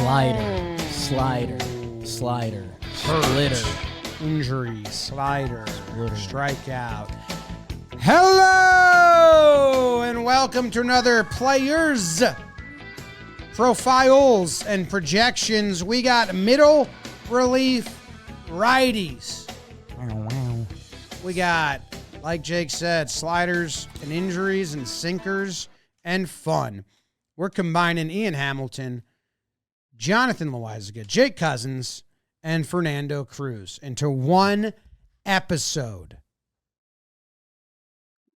Slider, splitter, injury, slider, strikeout. Hello, and welcome to another Players Profiles and Projections. We got middle relief righties. We got, like Jake said, sliders and injuries and sinkers and fun. We're combining Ian Hamilton, Jonathan Loaisiga, Jake Cousins, and Fernando Cruz into one episode.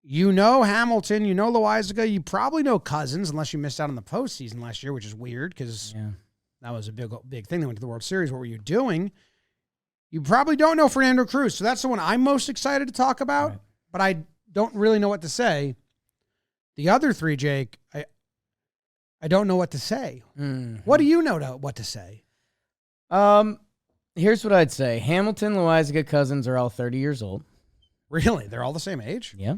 You know Hamilton, you know Loaisiga, you probably know Cousins, unless you missed out on the postseason last year, which is weird because that was a big thing. They went to the World Series. What were you doing? You probably don't know Fernando Cruz, so that's the one I'm most excited to talk about, right. But I don't really know what to say. The other three, Jake, I don't know what to say. Mm-hmm. What do you know what to say? Here's what I'd say. Hamilton, Loaisiga, Cousins are all 30 years old. Really? They're all the same age? Yeah.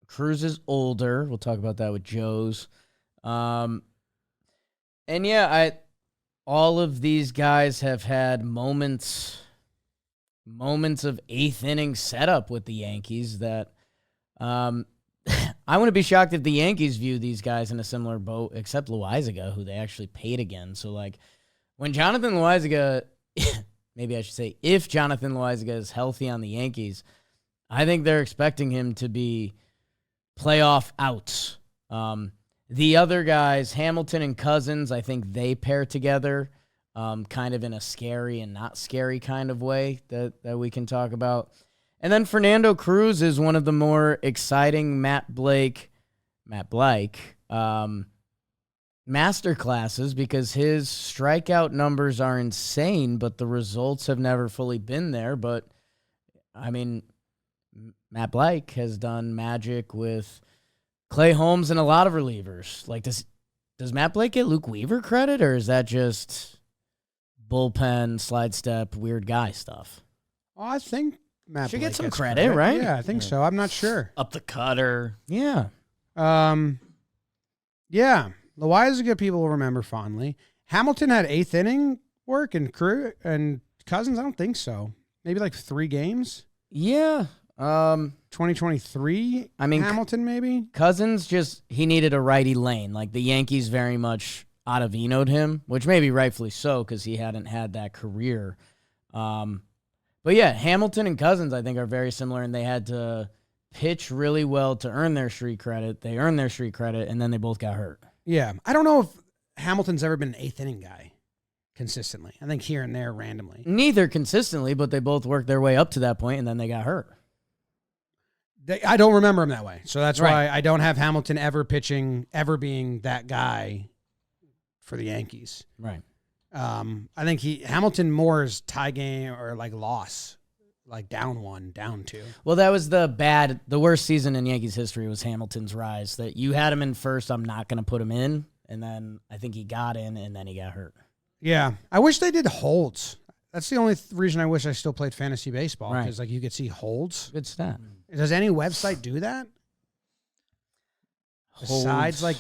Cruz is older. We'll talk about that with Joe's. And yeah, all of these guys have had moments of eighth inning setup with the Yankees that I wouldn't be shocked if the Yankees view these guys in a similar boat, except Loaisiga, who they actually paid again. So, like, when Jonathan Loaisiga, maybe I should say, if Jonathan Loaisiga is healthy on the Yankees, I think they're expecting him to be playoff outs. The other guys, Hamilton and Cousins, I think they pair together kind of in a scary and not scary kind of way that we can talk about. And then Fernando Cruz is one of the more exciting Matt Blake masterclasses because his strikeout numbers are insane, but the results have never fully been there. But, I mean, Matt Blake has done magic with Clay Holmes and a lot of relievers. Like, does Matt Blake get Luke Weaver credit, or is that just bullpen, slide step, weird guy stuff? Oh, I think Matt should Blake get some credit, right? Yeah, I think so. I'm not sure. Up the cutter. Yeah. Yeah. Loaisiga people will remember fondly. Hamilton had eighth inning work, and Cruz and Cousins, I don't think so. Maybe like 3 games. Yeah. 2023. I mean, Hamilton maybe. Cousins he needed a righty lane. Like the Yankees very much Ottavino'd him, which maybe rightfully so because he hadn't had that career. But yeah, Hamilton and Cousins I think are very similar, and they had to pitch really well to earn their street credit. They earned their street credit, and then they both got hurt. Yeah, I don't know if Hamilton's ever been an eighth inning guy consistently. I think here and there randomly. Neither consistently, but they both worked their way up to that point, and then they got hurt. I don't remember him that way, so that's why I don't have Hamilton ever being that guy for the Yankees. Right. I think Hamilton more is tie game or like loss, like down 1, down 2. Well, that was the worst season in Yankees history was Hamilton's rise. That you had him in first, I'm not going to put him in, and then I think he got in, and then he got hurt. Yeah, I wish they did holds. That's the only reason I wish I still played fantasy baseball because like you could see holds. Good stat. Does any website do that? Holds. Besides, like,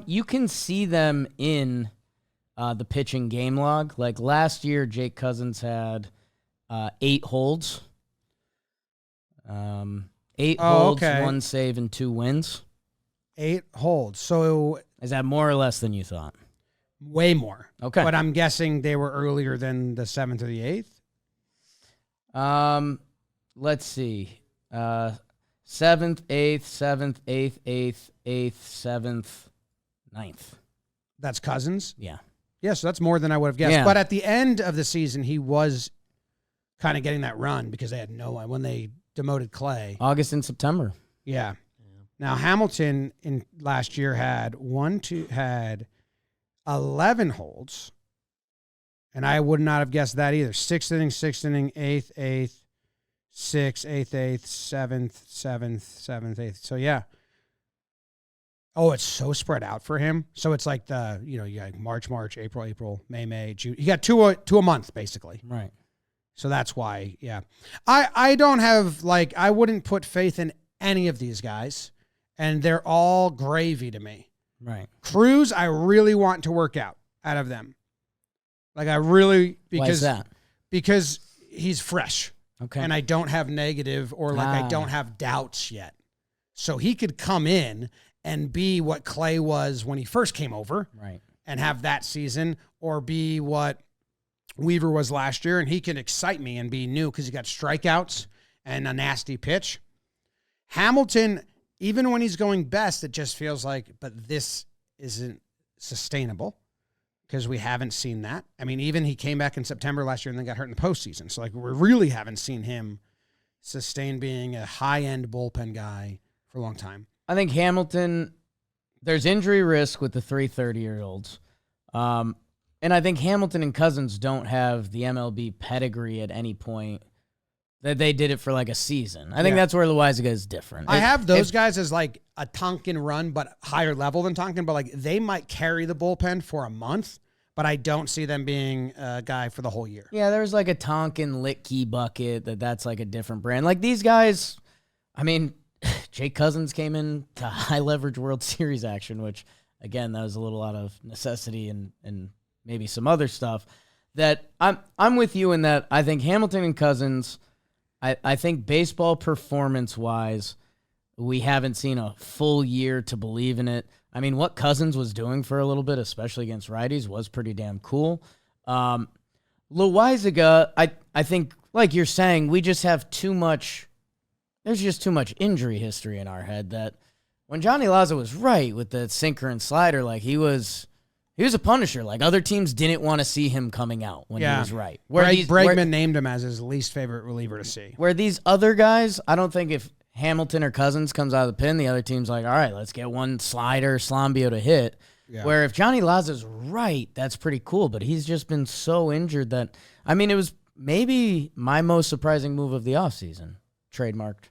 you can see them in the pitching game log. Like last year, Jake Cousins had 8 holds. 8 holds, okay. 1 save, and 2 wins. 8 holds. So is that more or less than you thought? Way more. Okay. But I'm guessing they were earlier than the 7th or the 8th. Let's see. 7th, 8th, 7th, 8th, 8th, 8th, 7th, 9th. That's Cousins? Yeah. Yeah, so that's more than I would have guessed. Yeah. But at the end of the season, he was kind of getting that run because they had no one when they demoted Clay. August and September. Yeah. Now, Hamilton in last year had 11 holds, and I would not have guessed that either. 6th inning, 8th, 6th, 8th, 7th, 8th. So, yeah. Oh, it's so spread out for him. So it's like you got March, April, May, June. You got two a month, basically. Right. So that's why, yeah. I don't have, I wouldn't put faith in any of these guys, and they're all gravy to me. Right. Cruz, I really want to work out of them. Like I really Why is that? Because he's fresh. Okay. And I don't have negative or like I don't have doubts yet. So he could come in and be what Clay was when he first came over. Right. And have that season, or be what Weaver was last year, and he can excite me and be new because he got strikeouts and a nasty pitch. Hamilton, even when he's going best, it just feels like, but this isn't sustainable because we haven't seen that. I mean, even he came back in September last year and then got hurt in the postseason. So, like, we really haven't seen him sustain being a high-end bullpen guy for a long time. I think Hamilton, there's injury risk with the 30-year-olds. And I think Hamilton and Cousins don't have the MLB pedigree at any point that they did it for like a season. I think that's where Loaisiga is different. I have those guys as like a Talkin run, but higher level than Talkin, but like they might carry the bullpen for a month, but I don't see them being a guy for the whole year. Yeah, there's like a Tonkin Litke bucket that's like a different brand. Like these guys, I mean, Jake Cousins came in to high leverage World Series action, which again, that was a little out of necessity and maybe some other stuff. That I'm with you in that I think Hamilton and Cousins, I think baseball performance wise, we haven't seen a full year to believe in it. I mean, what Cousins was doing for a little bit, especially against righties, was pretty damn cool. Loaisiga, I think, like you're saying, we just have too much. There's just too much injury history in our head that when Johnny Laza was right with the sinker and slider, like he was a punisher. Like other teams didn't want to see him coming out when he was right. Bregman named him as his least favorite reliever to see. Where these other guys, I don't think if Hamilton or Cousins comes out of the pen, the other team's like, all right, let's get one slider, Slambio to hit. Yeah. Where if Johnny Laza's right, that's pretty cool. But he's just been so injured that, I mean, it was maybe my most surprising move of the offseason. Trademarked.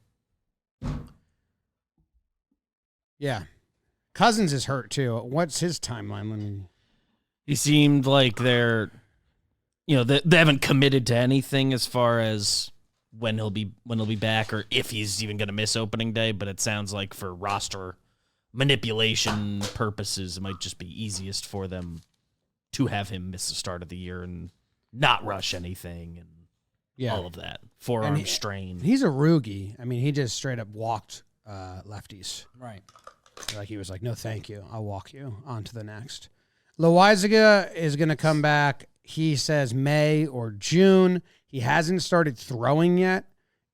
Yeah. Cousins is hurt too. What's his timeline? He seemed like they haven't committed to anything as far as when he'll be back or if he's even going to miss opening day, but it sounds like for roster manipulation purposes, it might just be easiest for them to have him miss the start of the year and not rush anything and all of that. Forearm strain. He's a rookie. I mean, he just straight up walked lefties. Right. Like he was like, no, thank you. I'll walk you on to the next. Loaisiga is going to come back. He says May or June. He hasn't started throwing yet.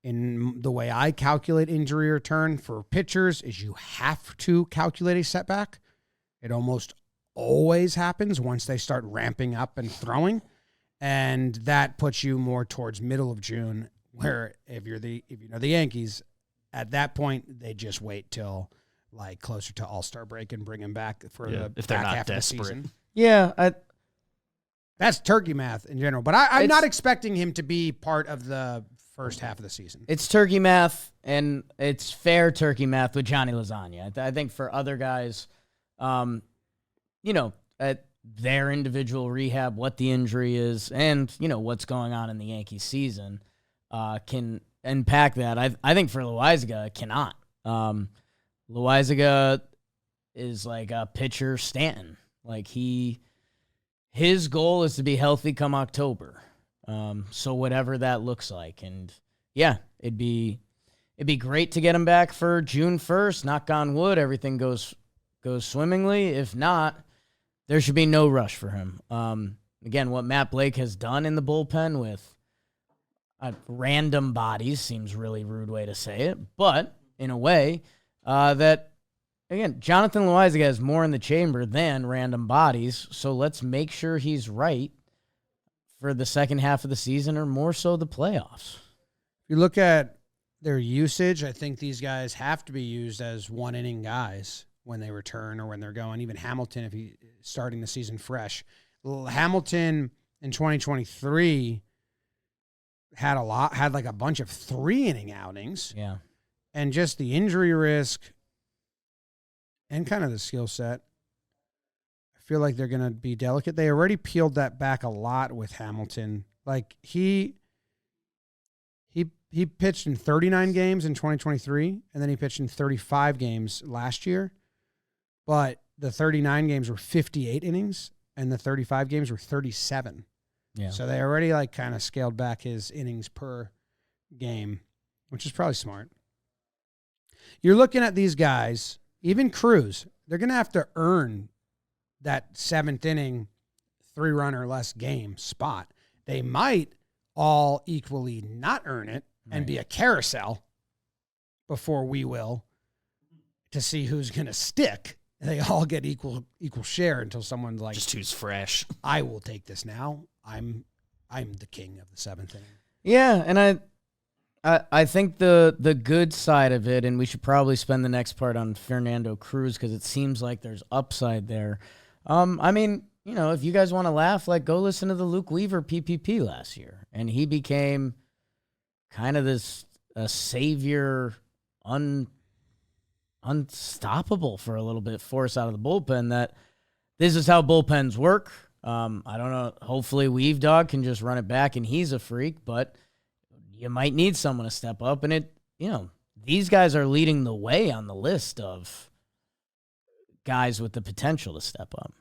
In the way I calculate injury return for pitchers is you have to calculate a setback. It almost always happens once they start ramping up and throwing. And that puts you more towards middle of June, where if you know the Yankees, at that point, they just wait till like closer to All-Star break and bring him back for the if they're back not half desperate. of the season. Yeah, that's turkey math in general. But I'm not expecting him to be part of the first half of the season. It's turkey math, and it's fair turkey math with Johnny Lasagna. I think for other guys, at their individual rehab, what the injury is, and, what's going on in the Yankee season can impact that. I think for Loaisiga, it cannot. Loaisiga is like a pitcher Stanton. Like his goal is to be healthy come October. So whatever that looks like. And yeah, it'd be great to get him back for June 1st. Knock on wood, everything goes swimmingly. If not, there should be no rush for him. Again, what Matt Blake has done in the bullpen with random bodies seems really rude way to say it, but in a way that, again, Jonathan Loaisiga has more in the chamber than random bodies, so let's make sure he's right for the second half of the season or more so the playoffs. If you look at their usage, I think these guys have to be used as one-inning guys when they return or when they're going. Even Hamilton, if he's starting the season fresh. Hamilton in 2023 had like a bunch of 3-inning outings. Yeah. And just the injury risk and kind of the skill set, I feel like they're going to be delicate. They already peeled that back a lot with Hamilton. Like he pitched in 39 games in 2023, and then he pitched in 35 games last year. But the 39 games were 58 innings, and the 35 games were 37. Yeah. So they already like kind of scaled back his innings per game, which is probably smart. You're looking at these guys, even Cruz, they're going to have to earn that 7th inning, 3-run or less game spot. They might all equally not earn it and be a carousel before we will to see who's going to stick. They all get equal share until someone's like, just who's fresh. I will take this now. I'm the king of the 7th inning. Yeah, and I think the good side of it, and we should probably spend the next part on Fernando Cruz because it seems like there's upside there. I mean, you know, if you guys want to laugh, like go listen to the Luke Weaver PPP last year, and he became kind of a savior, unstoppable for a little bit, force out of the bullpen. That this is how bullpens work. I don't know. Hopefully, Weave Dog can just run it back, and he's a freak. But you might need someone to step up, and these guys are leading the way on the list of guys with the potential to step up.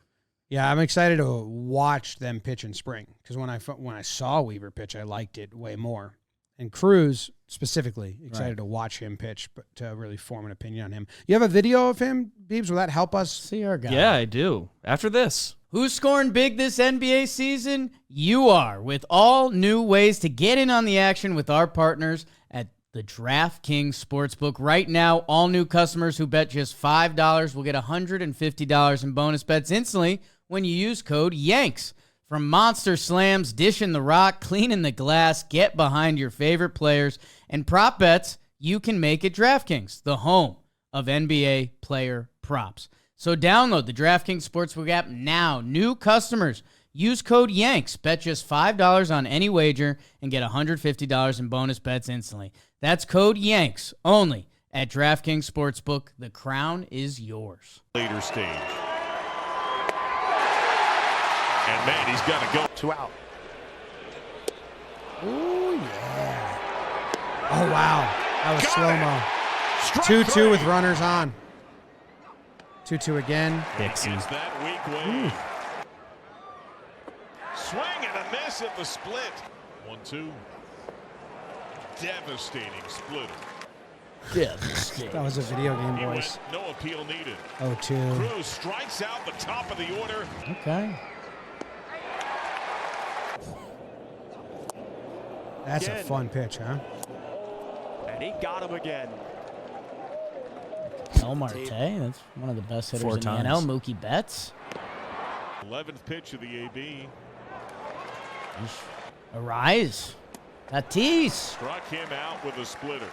Yeah, I'm excited to watch them pitch in spring because when I saw Weaver pitch, I liked it way more. And Cruz specifically, excited to watch him pitch, but to really form an opinion on him. You have a video of him, Beebs? Will that help us? See our guy. Yeah, I do. After this. Who's scoring big this NBA season? You are, with all new ways to get in on the action with our partners at the DraftKings Sportsbook. Right now, all new customers who bet just $5 will get $150 in bonus bets instantly when you use code YANKS. From monster slams, dishing the rock, cleaning the glass, get behind your favorite players, and prop bets you can make at DraftKings, the home of NBA player props. So download the DraftKings Sportsbook app now. New customers, use code YANKS. Bet just $5 on any wager and get $150 in bonus bets instantly. That's code YANKS only at DraftKings Sportsbook. The crown is yours. Later stage. And man, he's got to go 2 out. Oh, yeah. Oh, wow. That was slow-mo. 2-2 with runners on. 2-2 again. Dixie. That weak wave. Swing and a miss at the split. 1-2. Devastating splitter. Devastating. That was a video game voice. No appeal needed. 0-2. Cruz strikes out the top of the order. Okay. That's a fun pitch, huh? And he got him again. El Marte, that's one of the best hitters 4 in times. the NL. Mookie Betts. 11th pitch of the AB. Arise. Tatis. Struck him out with a splitter.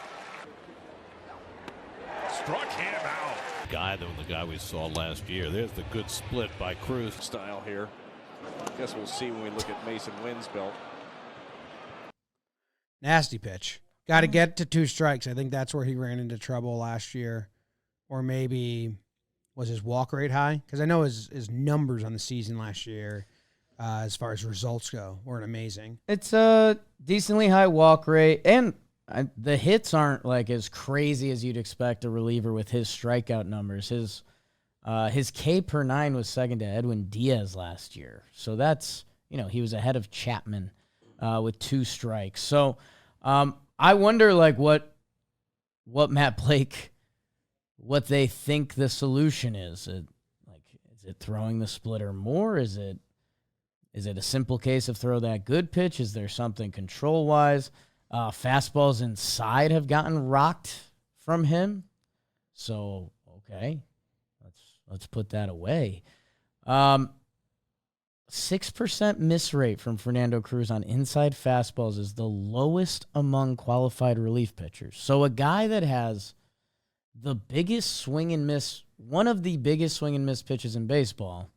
Struck him out. The guy we saw last year. There's the good split by Cruz. Style here. Guess we'll see when we look at Mason Wynn's belt. Nasty pitch. Got to get to 2 strikes. I think that's where he ran into trouble last year. Or maybe was his walk rate high? Because I know his numbers on the season last year, as far as results go, weren't amazing. It's a decently high walk rate, and the hits aren't like as crazy as you'd expect a reliever with his strikeout numbers. His K per 9 was second to Edwin Diaz last year. So that's, he was ahead of Chapman with 2 strikes. So I wonder like what Matt Blake, what they think the solution is. Is it throwing the splitter more? Is it a simple case of throw that good pitch? Is there something control-wise? Fastballs inside have gotten rocked from him. So, okay, let's put that away. 6% miss rate from Fernando Cruz on inside fastballs is the lowest among qualified relief pitchers. So a guy that has the biggest swing and miss, one of the biggest swing and miss pitches in baseball,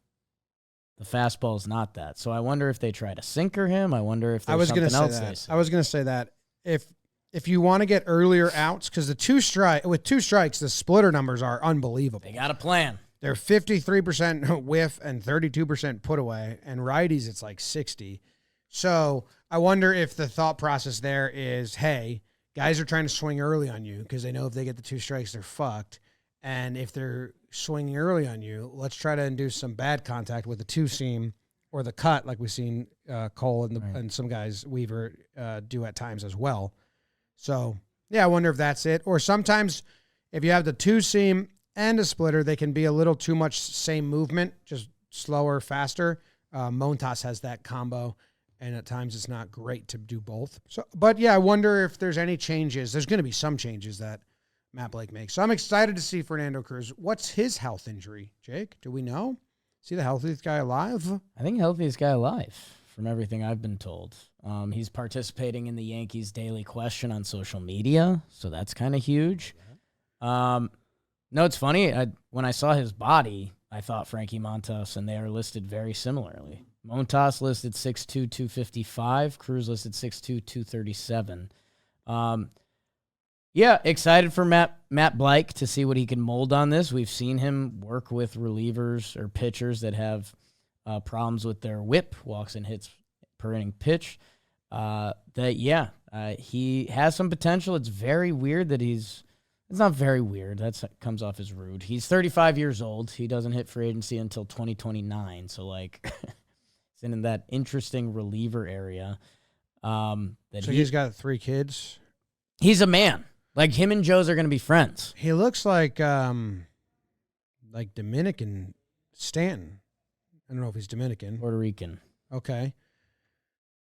the fastball is not that. So I wonder if they try to sinker him. I wonder if there's something else they say. I was going to say that if you want to get earlier outs, because with 2 strikes, the splitter numbers are unbelievable. They got a plan. They're 53% whiff and 32% put away, and righties it's like 60. So I wonder if the thought process there is, hey, guys are trying to swing early on you because they know if they get the 2 strikes, they're fucked. And if they're swinging early on you, let's try to induce some bad contact with the two-seam or the cut, like we've seen Cole and some guys, Weaver, do at times as well. So, yeah, I wonder if that's it. Or sometimes if you have the two-seam and a splitter, they can be a little too much same movement, just slower, faster. Montas has that combo, and at times it's not great to do both. So, but, yeah, I wonder if there's any changes. There's going to be some changes that Matt Blake makes. So I'm excited to see Fernando Cruz. What's his health injury, Jake? Do we know? Is he the healthiest guy alive? I think healthiest guy alive, from everything I've been told. He's participating in the Yankees Daily Question on social media, so that's kind of huge. No, it's funny. When I saw his body, I thought Frankie Montas, and they are listed very similarly. Montas listed 6'2", 255. Cruz listed 6'2", 237. Yeah, excited for Matt Blake to see what he can mold on this. We've seen him work with relievers or pitchers that have problems with their whip, walks and hits per inning pitch. He has some potential. It's very weird that it's not very weird. That comes off as rude. He's 35 years old. He doesn't hit free agency until 2029. So, he's in that interesting reliever area. He's got 3 kids? He's a man. Him and Joe's are going to be friends. He looks like Dominican Stanton. I don't know if he's Dominican. Puerto Rican. Okay.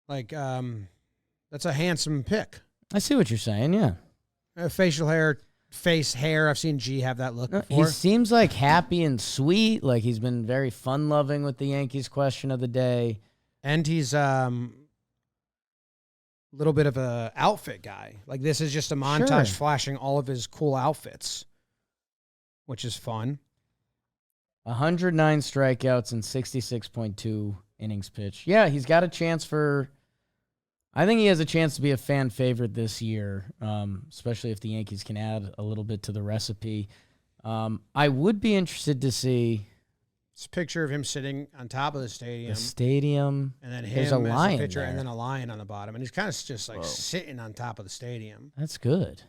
That's a handsome pick. I see what you're saying, yeah. Facial hair, face hair. I've seen G have that look before. He seems happy and sweet. He's been very fun-loving with the Yankees question of the day. And he's little bit of a outfit guy. This is just a montage flashing all of his cool outfits, which is fun. 109 strikeouts and 66.2 innings pitched. Yeah, he's got a chance I think he has a chance to be a fan favorite this year, especially if the Yankees can add a little bit to the recipe. I would be interested to see this picture of him sitting on top of the stadium. And then There's a lion picture, there. and then a lion on the bottom. And he's kind of just sitting on top of the stadium. That's good.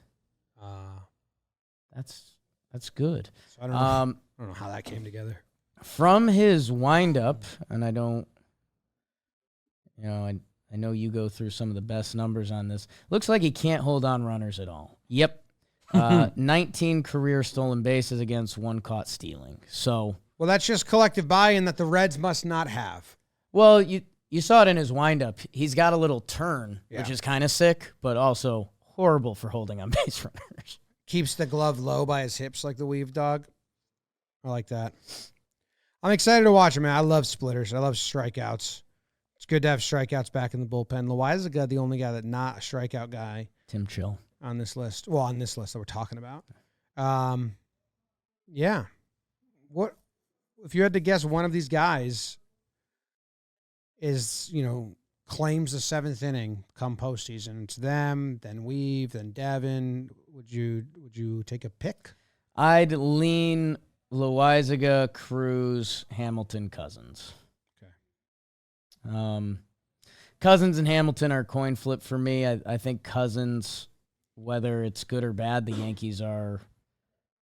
That's good. So I don't know how that came together. From his windup, and I know you go through some of the best numbers on this. Looks like he can't hold on runners at all. Yep. 19 career stolen bases against 1 caught stealing. So, well, that's just collective buy-in that the Reds must not have. Well, you saw it in his windup. He's got a little turn, which is kind of sick, but also horrible for holding on base runners. Keeps the glove low by his hips like the weave dog. I like that. I'm excited to watch him, man. I love splitters. I love strikeouts. It's good to have strikeouts back in the bullpen. Loaisiga, the only guy that's not a strikeout guy. Tim Chill. On this list. Well, on this list that we're talking about. Yeah. What if you had to guess one of these guys is, claims the 7th inning come postseason? It's them, then Weave, then Devin. Would you take a pick? I'd lean Loaisiga, Cruz, Hamilton, Cousins. Okay. Cousins and Hamilton are a coin flip for me. I think Cousins, whether it's good or bad, the Yankees are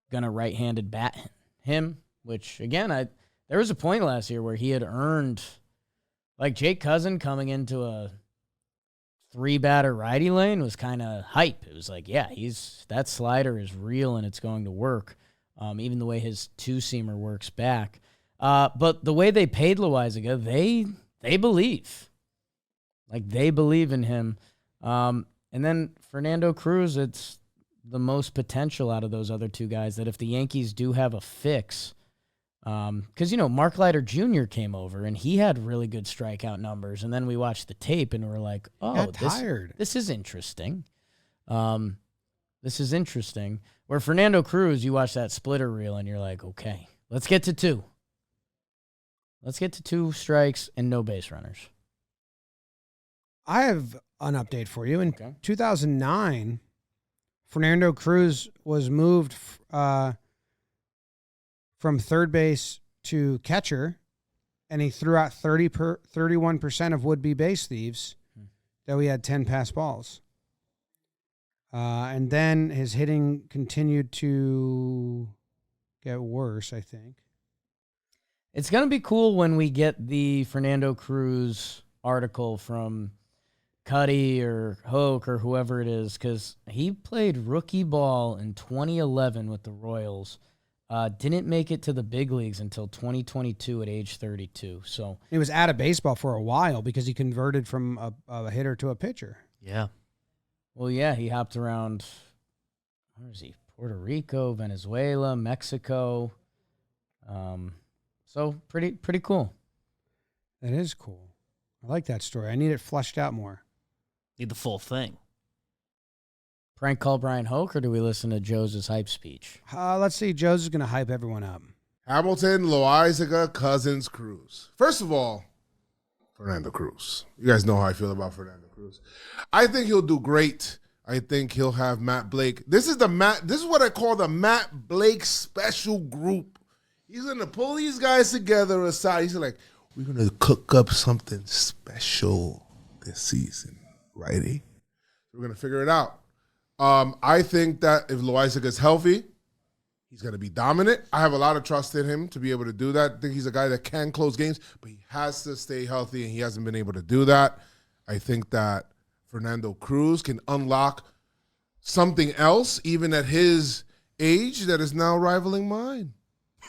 gonna right-handed bat him. Which again, there was a point last year where he had earned, Jake Cousin coming into a 3-batter righty lane was kind of hype. It was that slider is real and it's going to work. Even the way his 2-seamer works back. But the way they paid Loaisiga, they believe. They believe in him. And then Fernando Cruz, it's the most potential out of those other 2 guys that if the Yankees do have a fix, because, Mark Leiter Jr. came over and he had really good strikeout numbers. And then we watched the tape and we're like, oh, this is interesting. This is interesting. Where Fernando Cruz, you watch that splitter reel and you're like, okay, let's get to 2. Let's get to 2 strikes and no base runners. I have an update for you. In 2009, Fernando Cruz was moved from third base to catcher, and he threw out 31% of would-be base thieves, though he had 10 pass balls. And then his hitting continued to get worse, I think. It's going to be cool when we get the Fernando Cruz article from Cuddy or Hoke or whoever it is, because he played rookie ball in 2011 with the Royals. Didn't make it to the big leagues until 2022 at age 32. So He was out of baseball for a while because he converted from a hitter to a pitcher. Yeah. well, yeah, he hopped around. Where is he? Puerto Rico, Venezuela, Mexico. So pretty cool. That is cool. I like that story. I need it fleshed out more. Need the full thing. Prank call Brian Hoke, or do we listen to Joe's hype speech? Let's see. Joe's is going to hype everyone up. Hamilton, Loaisiga, Cousins, Cruz. First of all, Fernando Cruz. You guys know how I feel about Fernando Cruz. I think he'll do great. I think he'll have Matt Blake. This is what I call the Matt Blake special group. He's gonna pull these guys together aside. He's like, we're gonna cook up something special this season, righty? We're gonna figure it out. I think that if Loaisiga is healthy, he's going to be dominant. I have a lot of trust in him to be able to do that. I think he's a guy that can close games, but he has to stay healthy, and he hasn't been able to do that. I think that Fernando Cruz can unlock something else, even at his age, that is now rivaling mine.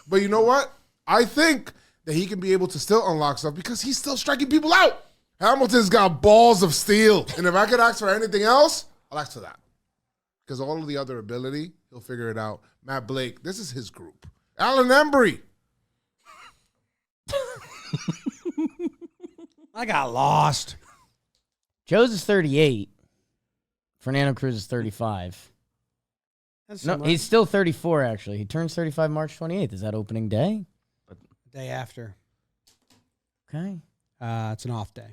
But you know what? I think that he can be able to still unlock stuff because he's still striking people out. Hamilton's got balls of steel. And if I could ask for anything else, I'll ask for that. Because all of the other ability, he'll figure it out. Matt Blake, this is his group. Alan Embry. I got lost. Joe's is 38. Fernando Cruz is 35. No, he's still 34, actually. He turns 35 March 28th. Is that opening day? Day after. Okay. It's an off day.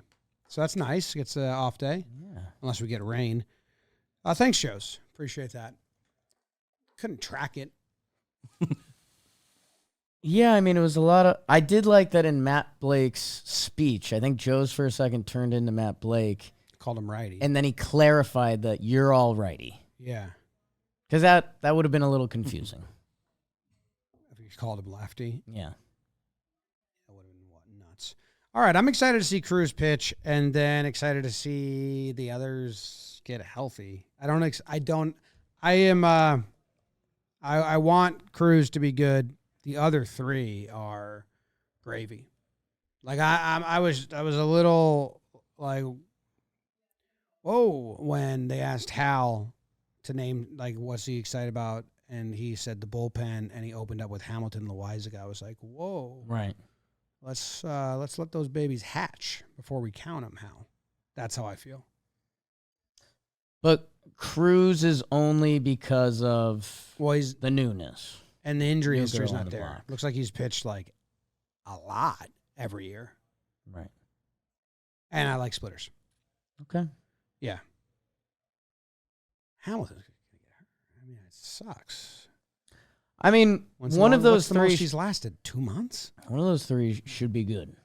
So that's nice. It's an off day. Yeah. Unless we get rain. Thanks, Joes. Appreciate that. Couldn't track it. Yeah, I mean, it was a lot of... I did like that in Matt Blake's speech. I think Joe's for a second turned into Matt Blake. Called him righty. And then he clarified that you're all righty. Yeah. Because that would have been a little confusing. If he called him lefty. Yeah. That would have been nuts. All right, I'm excited to see Cruz pitch, and then excited to see the others get healthy. I want Cruz to be good. The other three are gravy. Like I was a little like, whoa, when they asked Hal to name, like, what's he excited about, and he said the bullpen, and he opened up with Hamilton, Loaisiga. I was like, whoa, Right. let's let those babies hatch before we count them, Hal. That's how I feel. But Cruz is only because of He's the newness. and the injury New history is girl on not the there. block. Looks like he's pitched like a lot every year, Right. and I like splitters. Okay. Yeah. Hamilton's gonna get hurt. I mean, it sucks. I mean, one of those what's the most three... she's lasted 2 months. One of those three should be good.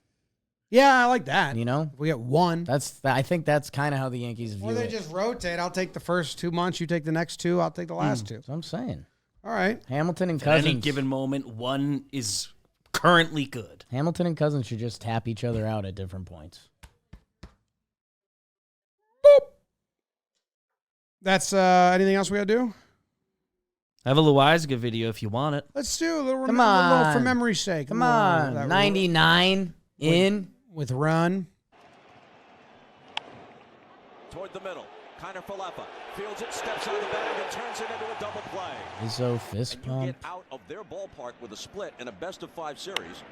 Yeah, I like that. You know? If we get one. I think that's kind of how the Yankees view Or they it. just rotate. I'll take the first 2 months. You take the next 2. I'll take the last 2. That's what I'm saying. All right. Hamilton and At Cousins. any given moment, one is currently good. Hamilton and Cousins should just tap each other out at different points. That's anything else we got to do? I have a Loaisiga video if you want it. Let's do a little, Come little for on. memory's sake. Come A little- on. that 99 in. with run. Toward the middle. Kiner Falefa fields it, steps out of the bag, and turns it into a double play. Izzo fist And you pump. get out of their ballpark with a split in a best-of-5 series.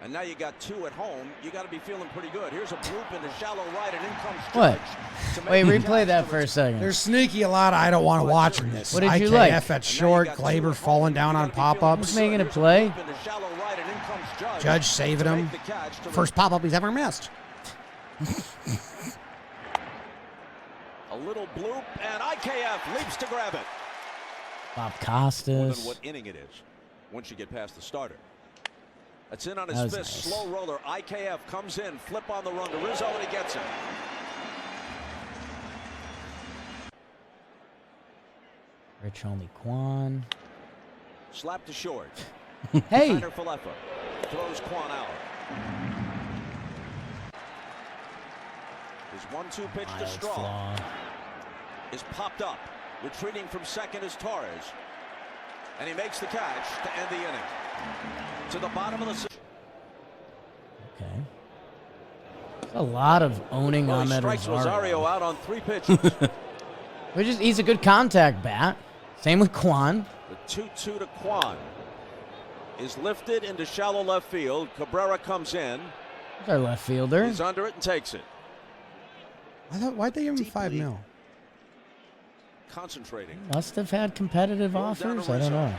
And now you got 2 at home. You got to be feeling pretty good. Here's a bloop into shallow right, and in comes What? Judge to make Wait, the replay catch that to for a its- second. There's sneaky a lot I don't want to watch in this. What did you IKF like? at And now short, you got 2 Glaber at falling home. down You on gotta be feeling pop-ups. Who's making it Here's a play? bloop into shallow right, and in comes Judge saving to him. make the catch to First pop-up he's ever missed. A little bloop, and IKF leaps to grab it. Bob More Costas. than what inning it is once you get past the starter. That's in on That his was fist. nice. Slow roller. IKF comes in. Flip on the run to Rizzo, and he gets him. Rich Homie Quan. Slap to short. Hey, Tyler Falefa throws Quan out. His 1-2 pitch to Miles Straw Flaw. is popped up. Retreating from second is Torres. And he makes the catch to end the inning. To the bottom of the... Okay. There's a lot of owning Well, he Ahmed strikes Rosario Rosario. out on 3 pitches. He's a good contact bat. Same with Quan. The 2-2 to Quan is lifted into shallow left field. Cabrera comes in. He's our left fielder. He's under it and takes it. Why'd they give him $5 Deeply million? Concentrating. Must have had competitive offers. I don't know.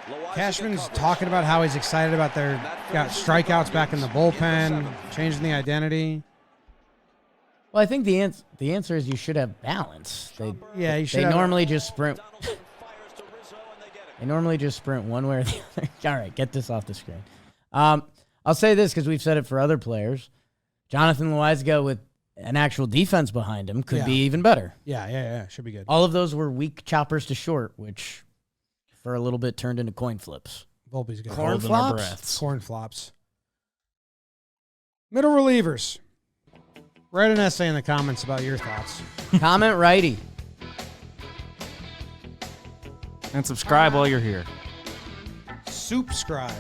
Loaisiga Cashman's covers. talking about how he's excited about their got strikeouts back in the bullpen, changing the identity. Well, I think the answer is you should have balance. Yeah, you should They have. normally just sprint. Donaldson fires to Rizzo and they get it. They normally just sprint one way or the other. All right, get this off the screen. I'll say this because we've said it for other players. Jonathan Loaisiga with an actual defense behind him could be even better. Yeah, should be good. All of those were weak choppers to short, which for a little bit turned into coin flips. Volpe's good. Corn Holding our flops? breaths. Corn flops. Middle relievers. Write an essay in the comments about your thoughts. Comment righty. And subscribe while you're here. Subscribe.